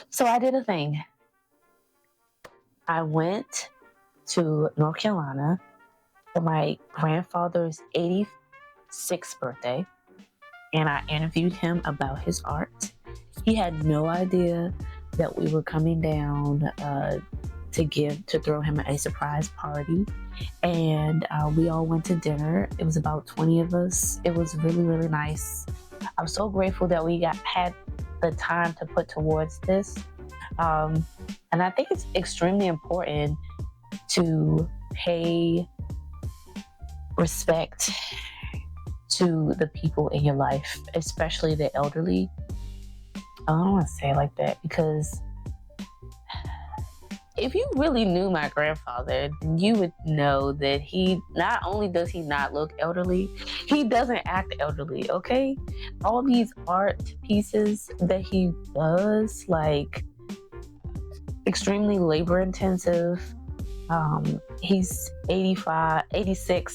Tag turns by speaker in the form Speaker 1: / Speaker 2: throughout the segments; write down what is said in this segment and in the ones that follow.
Speaker 1: So I did a thing. I went to North Carolina for my grandfather's 86th birthday, and I interviewed him about his art. He had no idea that we were coming down to throw him a surprise party, and we all went to dinner. It was about 20 of us. It was really, really nice. I'm so grateful that we had the time to put towards this. And I think it's extremely important to pay respect to the people in your life, especially the elderly. I don't want to say it like that, because if you really knew my grandfather, then you would know that he not only does he not look elderly, he doesn't act elderly, okay? All these art pieces that he does, like, extremely labor intensive. He's 86,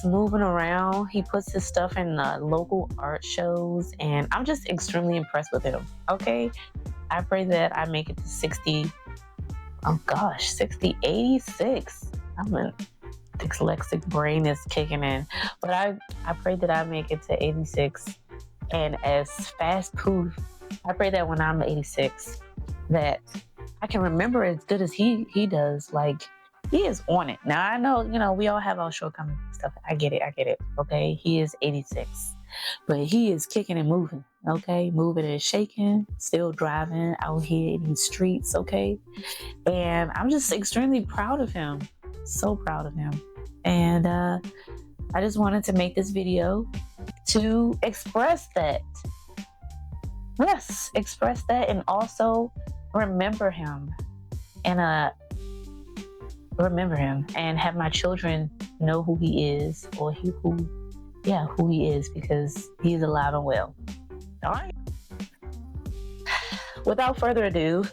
Speaker 1: moving around. He puts his stuff in local art shows, and I'm just extremely impressed with him, okay? I pray that I make it to 60. Oh gosh, 60, 86. I'm a dyslexic brain is kicking in. But I pray that I make it to 86. And as fast poof, I pray that when I'm 86, that I can remember as good as he does. Like, he is on it. Now, I know, we all have our shortcomings and stuff. I get it. Okay. He is 86, but he is kicking and moving. Okay. Moving and shaking, still driving out here in these streets. Okay. And I'm just extremely proud of him. So proud of him. And I just wanted to make this video to express that. Yes, express that, and also remember him, and have my children know who he is, or who he is, because he's alive and well. All right. Without further ado,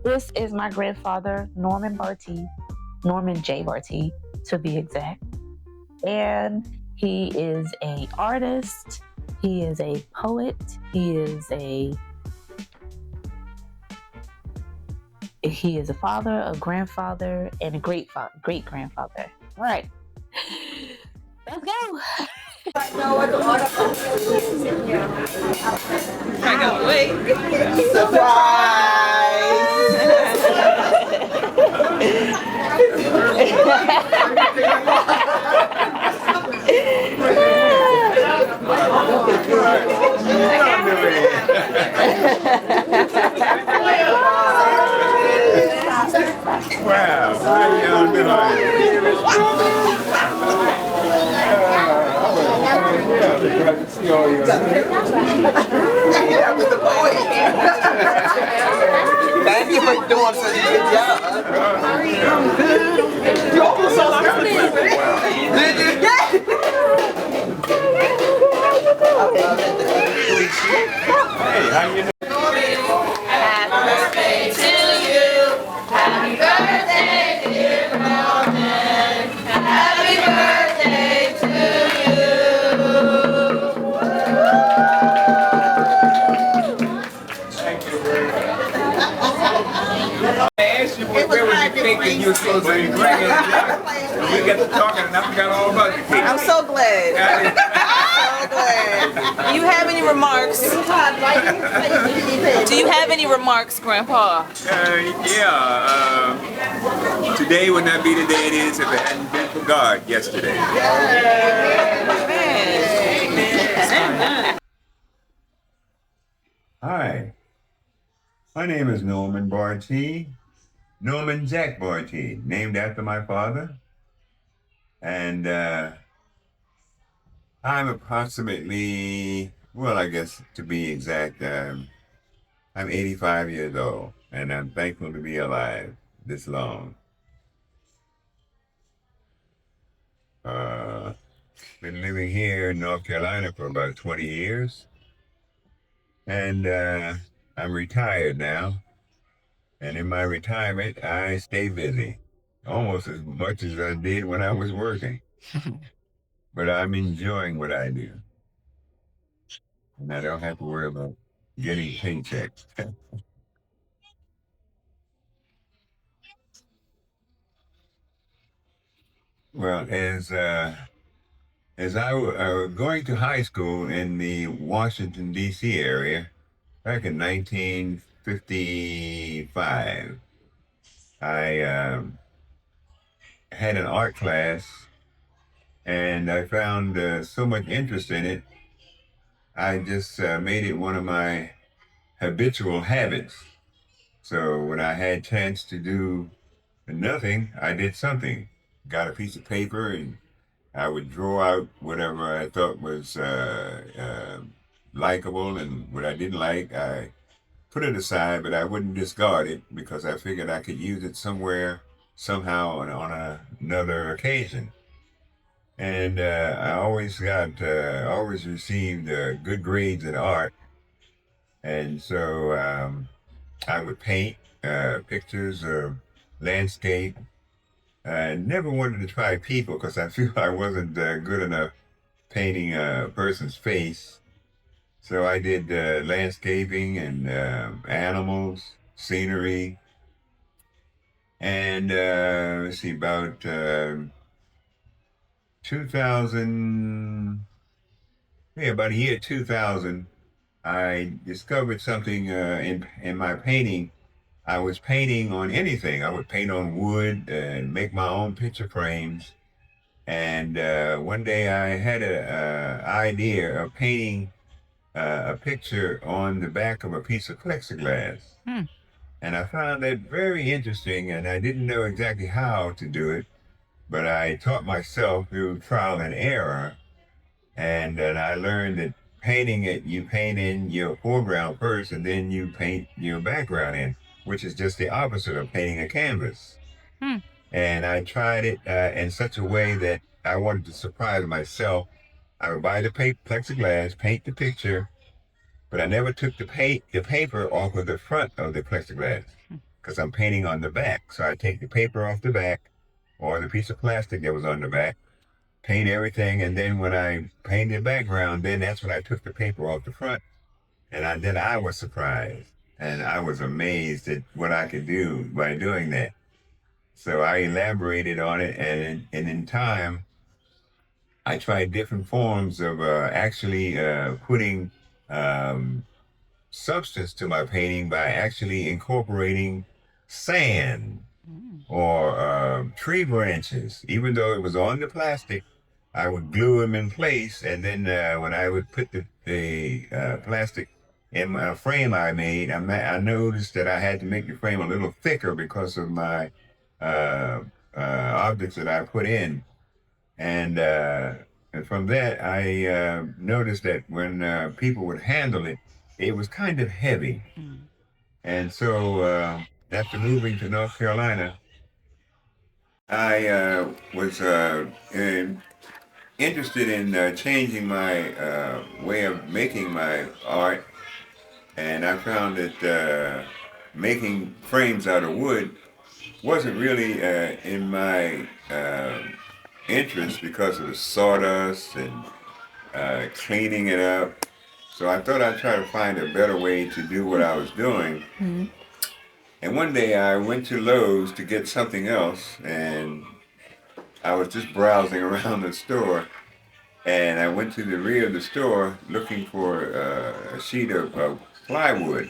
Speaker 1: this is my grandfather, Norman J. Bartee, to be exact. And he is an artist. He is a poet. He is a father, a grandfather, and a great grandfather. All right, let's go.
Speaker 2: I can't wait.
Speaker 3: Wow, how y'all doing? Glad to see all you.
Speaker 4: That was the boy. Thank you for doing such a good job. You almost saw that. Did you?
Speaker 3: Hey, how you doing?
Speaker 2: Happy birthday to you. Happy birthday, dear Norman. Happy birthday to
Speaker 3: Thank you very much. I asked you where was the cake that you were supposed to bring it. We got to talking and I forgot all about the cake.
Speaker 4: I'm so glad. So glad.
Speaker 2: Do you have any remarks? Do you have any remarks, Grandpa?
Speaker 3: Today would not be the day it is if it hadn't been for God yesterday. Hi, my name is Norman Bartee, Norman Jack Bartee, named after my father. And I'm approximately, well, I guess to be exact, I'm 85 years old, and I'm thankful to be alive this long. Been living here in North Carolina for about 20 years, and I'm retired now. And in my retirement, I stay busy, almost as much as I did when I was working. But I'm enjoying what I do, and I don't have to worry about getting paychecks. Well, as I was going to high school in the Washington D.C. area back in 1955, I had an art class, and I found so much interest in it. I just made it one of my habitual habits. So when I had chance to do nothing, I did something. Got a piece of paper and I would draw out whatever I thought was likable, and what I didn't like, I put it aside, but I wouldn't discard it because I figured I could use it somewhere, somehow, on another occasion. And I always received good grades in art, and so I would paint pictures of landscape. I never wanted to try people because I feel I wasn't good enough painting a person's face. So I did landscaping and animals, scenery, and let's see, about 2000, yeah, about a year 2000, I discovered something in my painting. I was painting on anything. I would paint on wood and make my own picture frames. And one day I had an idea of painting a picture on the back of a piece of plexiglass.
Speaker 1: Hmm.
Speaker 3: And I found that very interesting, and I didn't know exactly how to do it, but I taught myself through trial and error. And then I learned that painting it, you paint in your foreground first, and then you paint your background in, which is just the opposite of painting a canvas.
Speaker 1: Hmm.
Speaker 3: And I tried it in such a way that I wanted to surprise myself. I would buy the plexiglass, paint the picture, but I never took the paper off of the front of the plexiglass because I'm painting on the back. So I take the paper off the back or the piece of plastic that was on the back, paint everything, and then when I painted the background, then that's when I took the paper off the front, and then I was surprised, and I was amazed at what I could do by doing that. So I elaborated on it, and in time, I tried different forms of actually putting um, substance to my painting by actually incorporating sand or tree branches. Even though it was on the plastic, I would glue them in place, and then when I would put the plastic in my frame I made, I noticed that I had to make the frame a little thicker because of my objects that I put in. And from that, I noticed that when people would handle it, it was kind of heavy. And so after moving to North Carolina, I was interested in changing my way of making my art, and I found that making frames out of wood wasn't really in my interest because of the sawdust and cleaning it up. So I thought I'd try to find a better way to do what I was doing. And one day I went to Lowe's to get something else, and I was just browsing around the store, and I went to the rear of the store looking for a sheet of plywood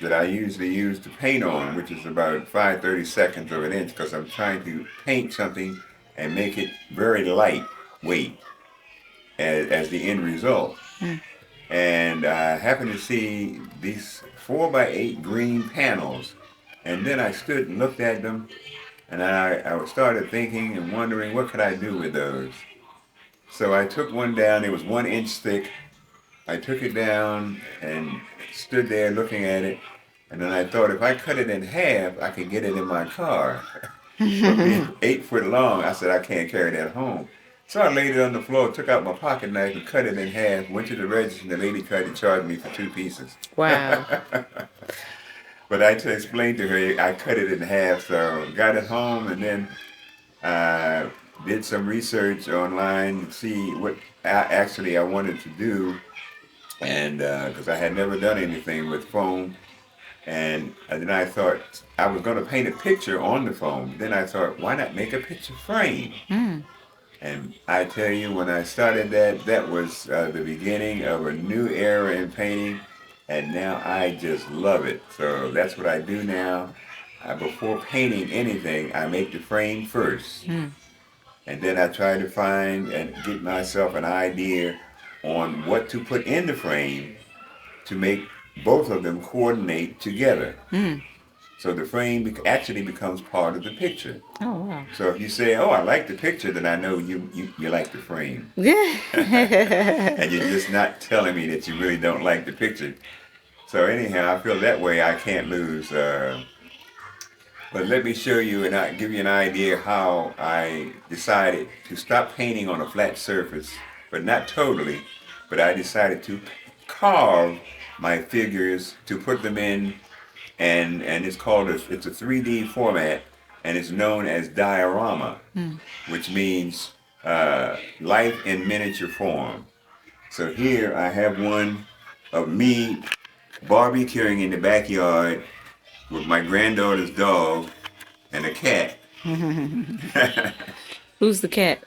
Speaker 3: that I usually use to paint on, which is about 5/32 of an inch, because I'm trying to paint something and make it very lightweight as the end result. And I happened to see these 4x8 green panels, and then I stood and looked at them, and I started thinking and wondering what could I do with those. So I took one down. It was 1 inch thick. I took it down and stood there looking at it, and then I thought if I cut it in half, I could get it in my car. But being 8 foot long, I said I can't carry that home. So I laid it on the floor, took out my pocket knife and cut it in half, went to the register, and the lady tried to charge me for 2 pieces.
Speaker 1: Wow.
Speaker 3: But I explained to her I cut it in half, so got it home, and then did some research online to see what I wanted to do. and because I had never done anything with foam, and then I thought I was going to paint a picture on the foam. Then I thought, why not make a picture frame? And I tell you, when I started that, that was the beginning of a new era in painting, and now I just love it. So that's what I do now. Before painting anything, I make the frame first, and then I try to find and get myself an idea on what to put in the frame to make both of them coordinate together. So the frame actually becomes part of the picture.
Speaker 1: Oh, wow.
Speaker 3: So if you say, "Oh, I like the picture," then I know you like the frame,
Speaker 1: Yeah.
Speaker 3: and you're just not telling me that you really don't like the picture. So anyhow, I feel that way I can't lose. But let me show you and I give you an idea how I decided to stop painting on a flat surface, but not totally. But I decided to carve my figures to put them in, and it's called it's a 3D format, and it's known as diorama, which means life in miniature form. So here I have one of me barbecuing in the backyard with my granddaughter's dog and a cat.
Speaker 1: Who's the cat?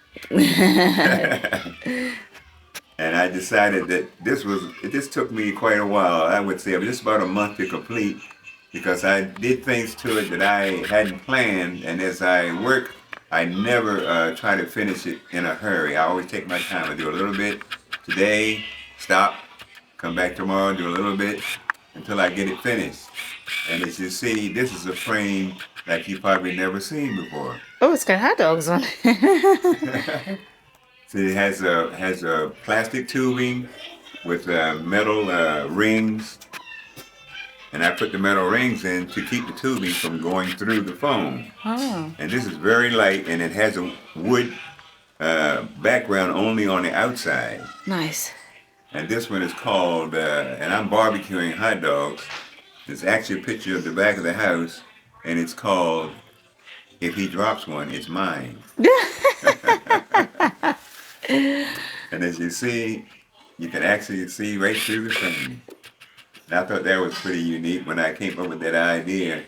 Speaker 3: And I decided that this took me quite a while. I would say just about a month to complete, because I did things to it that I hadn't planned, and as I work, I never try to finish it in a hurry. I always take my time. I do a little bit today, stop, come back tomorrow, do a little bit until I get it finished. And as you see, this is a frame like you've probably never seen before.
Speaker 1: Oh, it's got hot dogs on it.
Speaker 3: See, it has a plastic tubing with metal rings, and I put the metal rings in to keep the tubing from going through the foam.
Speaker 1: Oh.
Speaker 3: And this is very light, and it has a wood background only on the outside.
Speaker 1: Nice.
Speaker 3: And this one is called, and I'm barbecuing hot dogs. It's actually a picture of the back of the house, and it's called, "If He Drops One, It's Mine." And as you see, you can actually see right through the frame. And I thought that was pretty unique when I came up with that idea.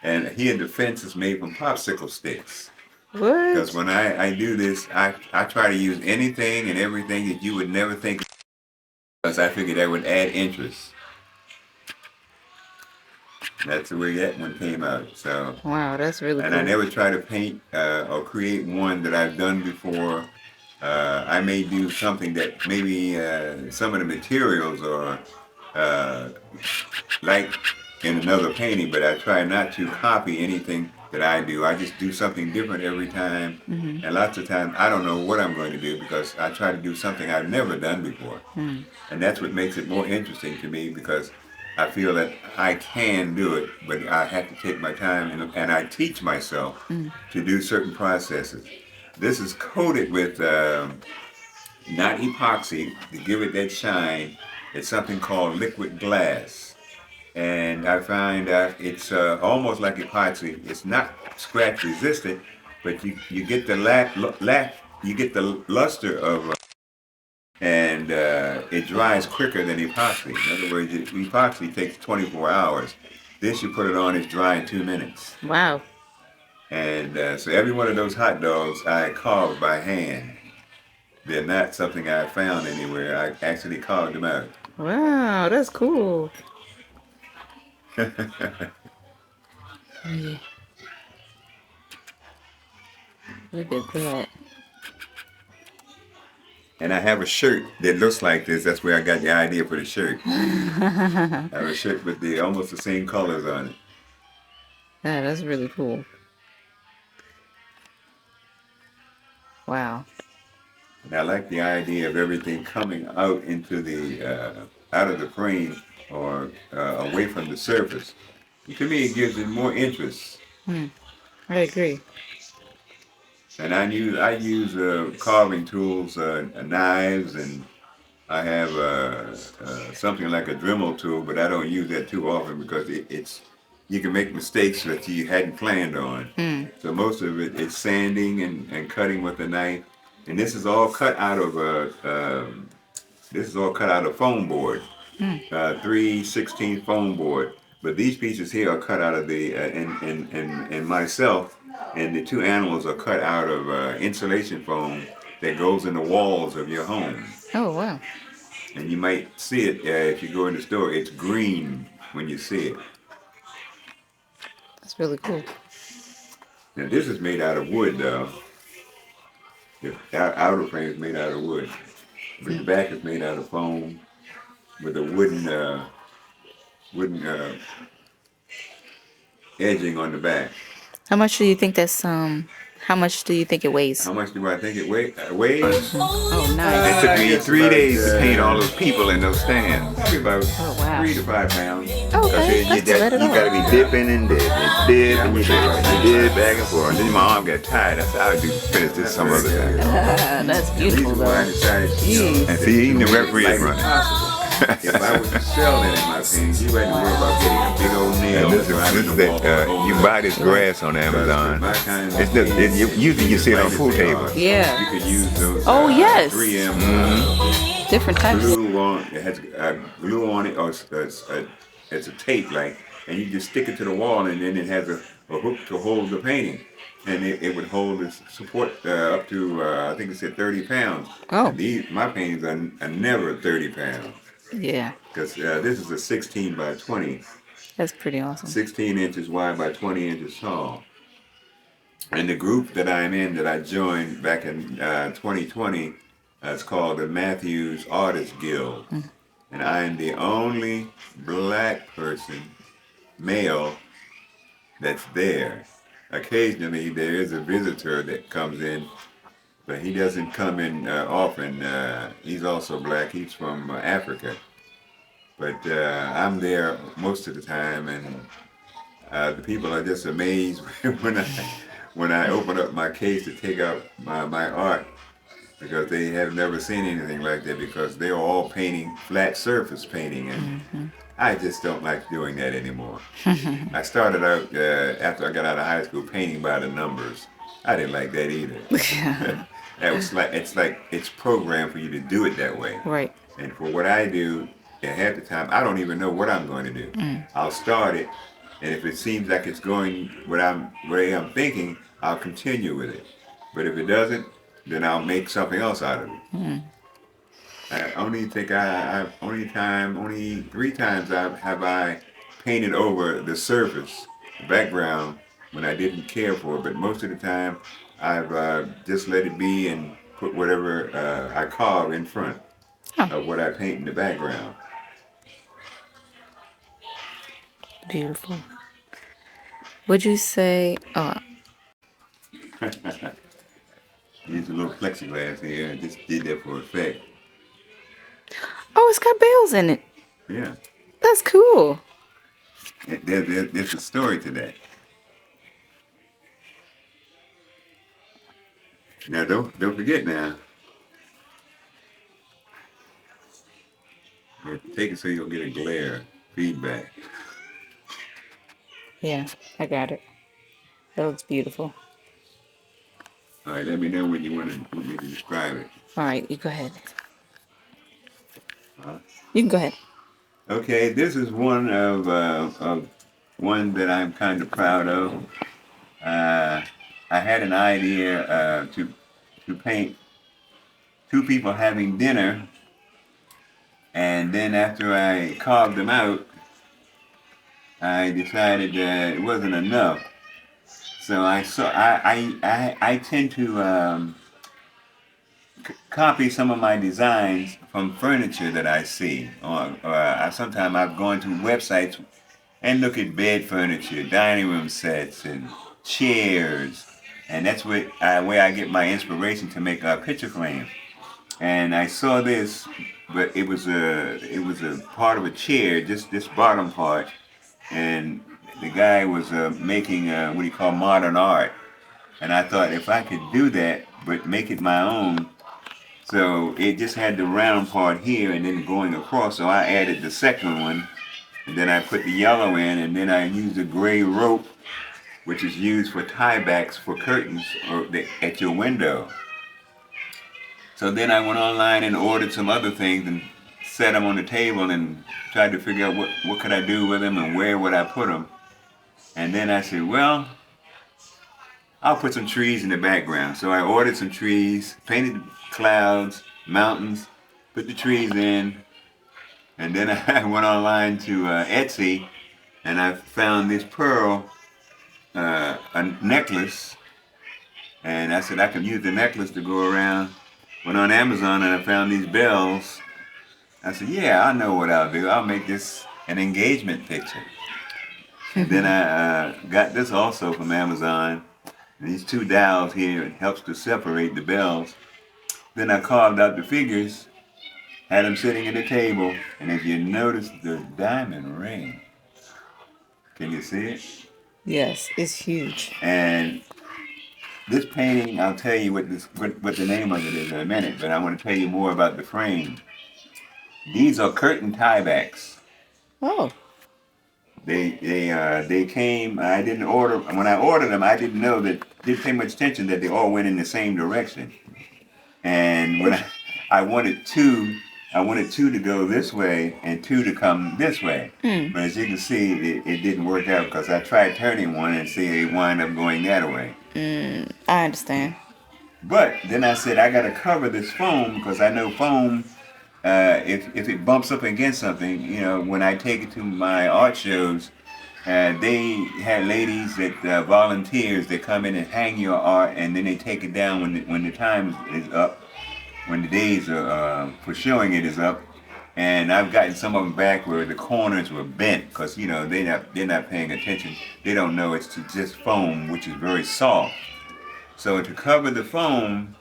Speaker 3: And here the fence is made from popsicle sticks.
Speaker 1: What?
Speaker 3: Because when I do this, I try to use anything and everything that you would never think of, because I figured that would add interest. That's the way that one came out. So.
Speaker 1: Wow, that's really
Speaker 3: And
Speaker 1: cool.
Speaker 3: I never try to paint or create one that I've done before. I may do something that maybe some of the materials are like in another painting, but I try not to copy anything that I do. I just do something different every time. And lots of times I don't know what I'm going to do, because I try to do something I've never done before. And that's what makes it more interesting to me, because I feel that I can do it, but I have to take my time, and I teach myself to do certain processes. This is coated with not epoxy to give it that shine. It's something called liquid glass, and I find it's almost like epoxy. It's not scratch resistant, but you get the you get the luster of. And it dries quicker than epoxy. In other words, epoxy takes 24 hours. This, you put it on, it's dry in 2 minutes.
Speaker 1: Wow.
Speaker 3: And so every one of those hot dogs I carved by hand. They're not something I found anywhere. I actually carved them out.
Speaker 1: Wow, that's cool. Yeah. Look at that.
Speaker 3: And I have a shirt that looks like this. That's where I got the idea for the shirt. I have a shirt with almost the same colors on it.
Speaker 1: Yeah, that's really cool. Wow.
Speaker 3: And I like the idea of everything coming out into the out of the frame or away from the surface. To me, it gives it more interest.
Speaker 1: I agree.
Speaker 3: And I use carving tools, knives, and I have something like a Dremel tool, but I don't use that too often, because you can make mistakes that you hadn't planned on. So most of it's sanding and cutting with a knife. And this is all cut out of This is all cut out of foam board, 3/16 foam board. But these pieces here are cut out of the and myself and the two animals are cut out of insulation foam that goes in the walls of your home.
Speaker 5: Oh, wow.
Speaker 3: And you might see it if you go in the store. It's green when you see it.
Speaker 5: That's really cool.
Speaker 3: Now this is made out of wood, though. The outer frame is made out of wood, but the back is made out of foam with a wooden edging on the back.
Speaker 5: How much do you think that's how much do you think it weighs?
Speaker 3: How much do I think it weighs?
Speaker 5: Oh,
Speaker 3: It
Speaker 5: nice.
Speaker 3: took me 3 days to paint all those people in those stands. Probably about
Speaker 5: Oh, wow.
Speaker 3: 3 to 5 pounds.
Speaker 5: Okay, that's good at
Speaker 3: You
Speaker 5: all.
Speaker 3: gotta be dipping and dipping, dip and you dip back and forth. And then my arm got tired. I said, I'll finish this some other time.
Speaker 5: That's
Speaker 3: The
Speaker 5: beautiful,
Speaker 3: reason why I
Speaker 5: though.
Speaker 3: decided
Speaker 5: Jeez.
Speaker 3: and see, even the referee is running. If I was to sell that in my paintings, you had to worry about getting a big old nail. This is that you buy this grass on Amazon. It's usually you see it on pool tables.
Speaker 5: Yeah.
Speaker 3: You could use those.
Speaker 5: Oh, yes.
Speaker 3: 3M
Speaker 5: Different types.
Speaker 3: glue on. It has glue on it, or it's a tape like, and you just stick it to the wall, and then it has a hook to hold the painting. And it would hold the support up to I think it said 30 pounds.
Speaker 5: Oh.
Speaker 3: And my paintings are never 30 pounds.
Speaker 5: Yeah.
Speaker 3: Because this is a 16 by 20,
Speaker 5: That's pretty awesome.
Speaker 3: 16 inches wide by 20 inches tall. And the group that I'm in, that I joined back in 2020, it's called the Matthews Artists Guild. And I'm the only black person, male, that's there. Occasionally there is a visitor that comes in, but he doesn't come in often. He's also black. He's from Africa. But I'm there most of the time, and the people are just amazed when I open up my case to take out my art, because they have never seen anything like that, because they're all painting flat surface painting, and I just don't like doing that anymore. I started out after I got out of high school painting by the numbers. I didn't like that either. That was it's programmed for you to do it that way.
Speaker 5: Right.
Speaker 3: And for what I do, half the time I don't even know what I'm going to do. I'll start it, and if it seems like it's going way I'm thinking, I'll continue with it. But if it doesn't, then I'll make something else out of it. Only 3 times have I painted over the surface, the background, when I didn't care for it. But most of the time, I've just let it be and put whatever I carve in front of what I paint in the background.
Speaker 5: Beautiful. Would you say?
Speaker 3: Use a little plexiglass here. I just did that for effect.
Speaker 5: Oh, it's got bells in it.
Speaker 3: Yeah.
Speaker 5: That's cool.
Speaker 3: There's a story to that. Now don't forget now. You have to take it so you don't get a glare feedback.
Speaker 5: Yeah, I got it. That looks beautiful.
Speaker 3: All right, let me know when you want me to describe it.
Speaker 5: All right, you go ahead.
Speaker 3: Huh?
Speaker 5: You can go ahead.
Speaker 3: Okay, this is one of one that I'm kind of proud of. I had an idea to paint 2 people having dinner, and then after I carved them out, I decided that it wasn't enough. So I tend to copy some of my designs from furniture that I see. Sometimes I've gone to websites and look at bed furniture, dining room sets, and chairs, and that's where I get my inspiration to make a picture frame. And I saw this, but it was a part of a chair, just this bottom part, and the guy was making what he called modern art. And I thought if I could do that, but make it my own. So it just had the round part here and then going across. So I added the second one, and then I put the yellow in, and then I used a gray rope, which is used for tie backs for curtains or at your window. So then I went online and ordered some other things and set them on the table and tried to figure out what could I do with them and where would I put them. And then I said, well, I'll put some trees in the background. So I ordered some trees, painted clouds, mountains, put the trees in, and then I went online to Etsy and I found this pearl, a necklace, and I said I could use the necklace to go around. Went on Amazon and I found these bells. I said, yeah, I know what I'll do. I'll make this an engagement picture. And then I got this also from Amazon. These two dowels here, it helps to separate the bells. Then I carved out the figures, had them sitting at the table, and if you notice the diamond ring, can you see it?
Speaker 5: Yes, it's huge.
Speaker 3: And this painting, I'll tell you what the name of it is in a minute, but I want to tell you more about the frame. These are curtain tiebacks.
Speaker 5: Oh.
Speaker 3: They came. I didn't order when I ordered them. I didn't know that. Didn't pay much attention that they all went in the same direction. And when I wanted two to go this way and two to come this way. But as you can see, it didn't work out because I tried turning one and see it wind up going that way.
Speaker 5: I understand.
Speaker 3: But then I said I got to cover this foam because I know foam. If it bumps up against something, you know, when I take it to my art shows, they had ladies that volunteers that come in and hang your art, and then they take it down when the time is up, when the days are, for showing it is up. And I've gotten some of them back where the corners were bent because, you know, they're not paying attention. They don't know it's just foam, which is very soft. So to cover the foam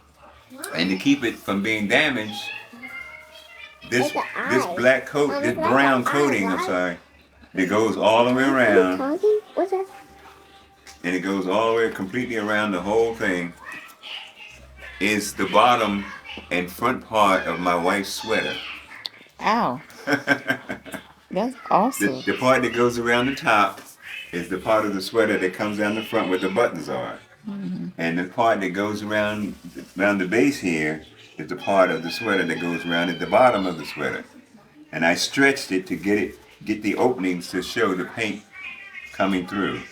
Speaker 3: and to keep it from being damaged, this black coat, this brown coating, I'm sorry, it goes all the way around. And it goes all the way completely around the whole thing. Is the bottom and front part of my wife's sweater.
Speaker 5: Ow. That's awesome.
Speaker 3: The part that goes around the top is the part of the sweater that comes down the front where the buttons are. And the part that goes around the base here is the part of the sweater that goes around at the bottom of the sweater. And I stretched it to get the openings to show the paint coming through.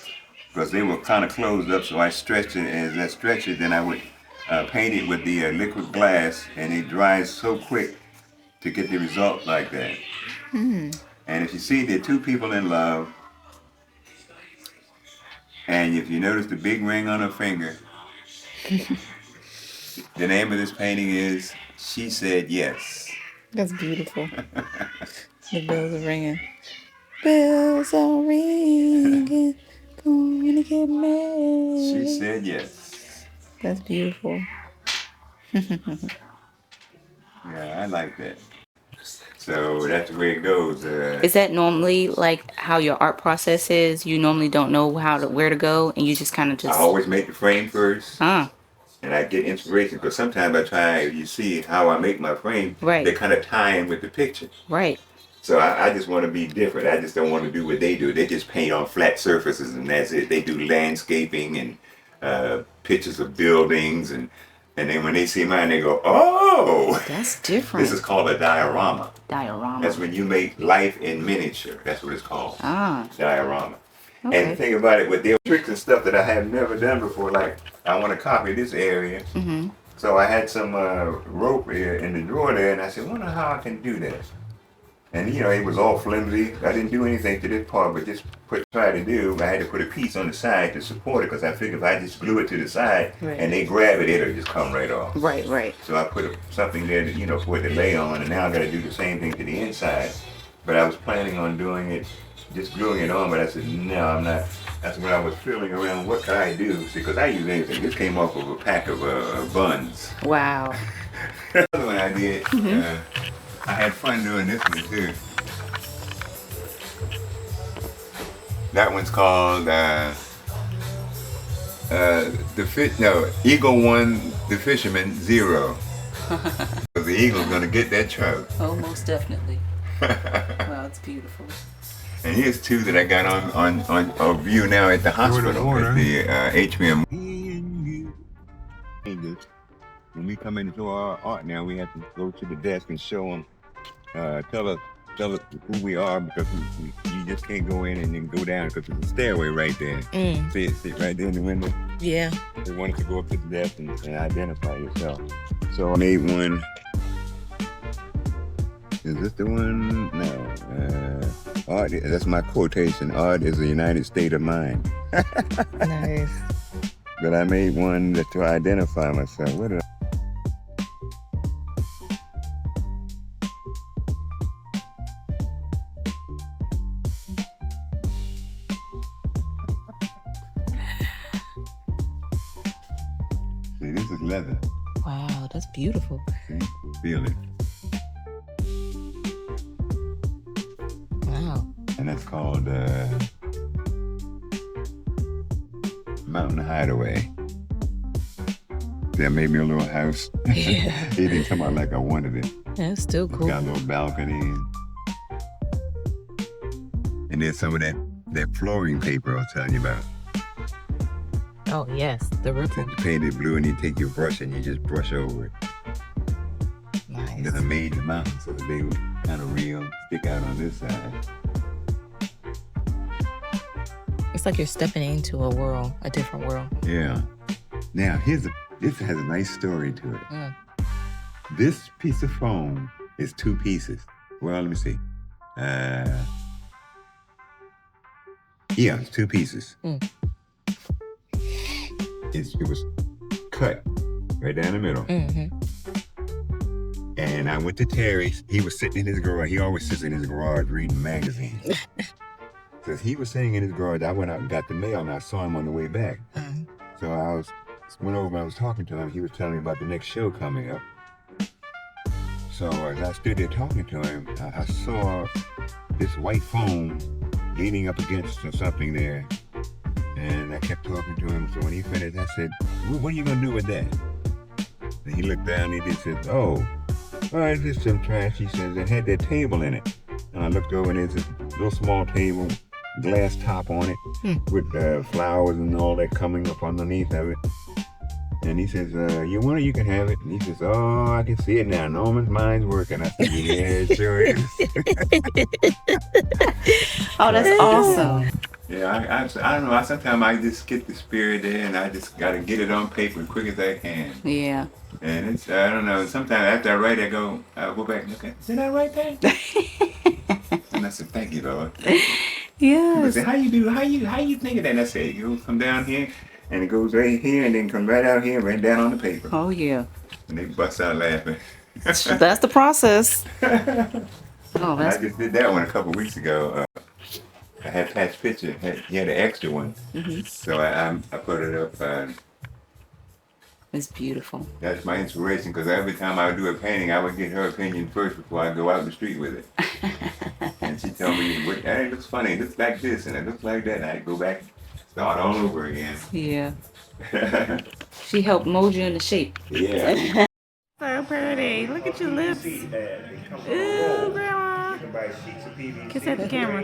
Speaker 3: Because they were kind of closed up, so I stretched it. And as I stretched it, then I would paint it with the liquid glass, and it dries so quick to get the result like that. And if you see, there are two people in love. And if you notice the big ring on her finger, the name of this painting is She Said Yes.
Speaker 5: That's beautiful. The bells are ringing. Bells are ringing. Going to get married.
Speaker 3: She said yes.
Speaker 5: That's beautiful.
Speaker 3: Yeah, I like that. So that's the way it goes.
Speaker 5: Is that normally like how your art process is? You normally don't know where to go, and you just kind of
Speaker 3: I
Speaker 5: just.
Speaker 3: always make the frame first.
Speaker 5: Ah.
Speaker 3: And I get inspiration because sometimes I try, you see how I make my frame,
Speaker 5: Right.
Speaker 3: they kind of tie in with the picture.
Speaker 5: Right.
Speaker 3: So I just want to be different. I just don't want to do what they do. They just paint on flat surfaces and that's it. They do landscaping and pictures of buildings and then when they see mine, they go, oh!
Speaker 5: That's different.
Speaker 3: This is called a diorama.
Speaker 5: Diorama.
Speaker 3: That's when you make life in miniature. That's what it's called.
Speaker 5: Ah.
Speaker 3: Diorama.
Speaker 5: Okay.
Speaker 3: And the thing about it, with the tricks and stuff that I have never done before, like I want to copy this area.
Speaker 5: Mm-hmm.
Speaker 3: So I had some rope here in the drawer there, and I said, wonder how I can do that. And you know, it was all flimsy. I didn't do anything to this part, but just try to do. I had to put a piece on the side to support it because I figured if I just glue it to the side
Speaker 5: Right.
Speaker 3: and they grab it, it'll just come right off.
Speaker 5: Right, right.
Speaker 3: So I put something there, for it to lay on, and now I got to do the same thing to the inside. But I was planning on doing it, just gluing it on, but I said, no, I'm not. That's when I was feeling around, what could I do? See, because I use anything. This came off of a pack of buns.
Speaker 5: Wow.
Speaker 3: Another one I did, I had fun doing this one too. That one's called Eagle 1, the Fisherman 0. The eagle's gonna get that trout.
Speaker 2: Oh, most definitely. Wow, it's beautiful.
Speaker 3: And here's two that I got on view now at the hospital at the atrium. when we come into our art now, we have to go to the desk and show them, tell us who we are, because you just can't go in and then go down, because there's a stairway right there. Sit right there in the window.
Speaker 5: Yeah.
Speaker 3: They wanted to go up to the desk and identify yourself. So I made one. Is this the one? No. Art, that's my quotation. Art is a United State of mind.
Speaker 5: Nice.
Speaker 3: But I made one to identify myself. What did See, this is leather.
Speaker 5: Wow, that's beautiful.
Speaker 3: See? Feel it.
Speaker 5: Wow.
Speaker 3: And that's called Mountain Hideaway. That made me a little house.
Speaker 5: Yeah.
Speaker 3: It didn't come out like I wanted it.
Speaker 5: That's still
Speaker 3: It's
Speaker 5: cool.
Speaker 3: got a little balcony. And then some of that flooring paper I was telling you about.
Speaker 5: Oh, yes. The ripple.
Speaker 3: You paint it blue and you take your brush and you just brush over it.
Speaker 5: Nice.
Speaker 3: Then I made the mountains so that they would kind of real stick out on this side.
Speaker 5: It's like you're stepping into a world, a different world.
Speaker 3: Yeah. Now, this has a nice story to it.
Speaker 5: Mm.
Speaker 3: This piece of foam is 2 pieces. Well, let me see. Yeah, it's 2 pieces.
Speaker 5: Mm.
Speaker 3: It was cut right down the middle.
Speaker 5: Mm-hmm.
Speaker 3: And I went to Terry's. He was sitting in his garage. He always sits in his garage reading magazines. Because he was sitting in his garage, I went out and got the mail, and I saw him on the way back.
Speaker 5: Mm-hmm.
Speaker 3: So went over and I was talking to him. He was telling me about the next show coming up. So as I stood there talking to him, I saw this white foam leaning up against something there. And I kept talking to him. So when he finished, I said, what are you going to do with that? And he looked down and he said, oh, it's just some trash. He says, it had that table in it. And I looked over and there's this little small table, glass top on it, with flowers and all that coming up underneath of it. And he says, you want it, you can have it. And he says, oh, I can see it now. Norman's mind's working. I said, yeah, it sure is.
Speaker 2: Oh, that's awesome.
Speaker 3: Yeah, I don't know. Sometimes I just get the spirit there and I just got to get it on paper as quick as I can.
Speaker 2: Yeah.
Speaker 3: And it's, I don't know, sometimes after I write, I'll go back and look at it. Did I write that? And I said, thank you, Lord.
Speaker 2: Yes.
Speaker 3: I said, how you think of that? And I said, you come down here, and it goes right here, and then come right out here, right down on the paper.
Speaker 2: Oh, yeah.
Speaker 3: And they bust out laughing.
Speaker 2: That's the process. Oh,
Speaker 3: I
Speaker 2: that's
Speaker 3: just did that one a couple weeks ago. I had Pat's picture. He had an extra one. So I put it up.
Speaker 2: it's beautiful.
Speaker 3: That's my inspiration, because every time I would do a painting, I would get her opinion first before I go out in the street with it. And she told me, it looks funny, it looks like this, and it looks like that, and I'd go back, start all over again.
Speaker 2: Yeah. She helped mold you into shape.
Speaker 3: Yeah.
Speaker 5: So pretty. Look at your lips. Ooh, grandma. Kiss at the camera.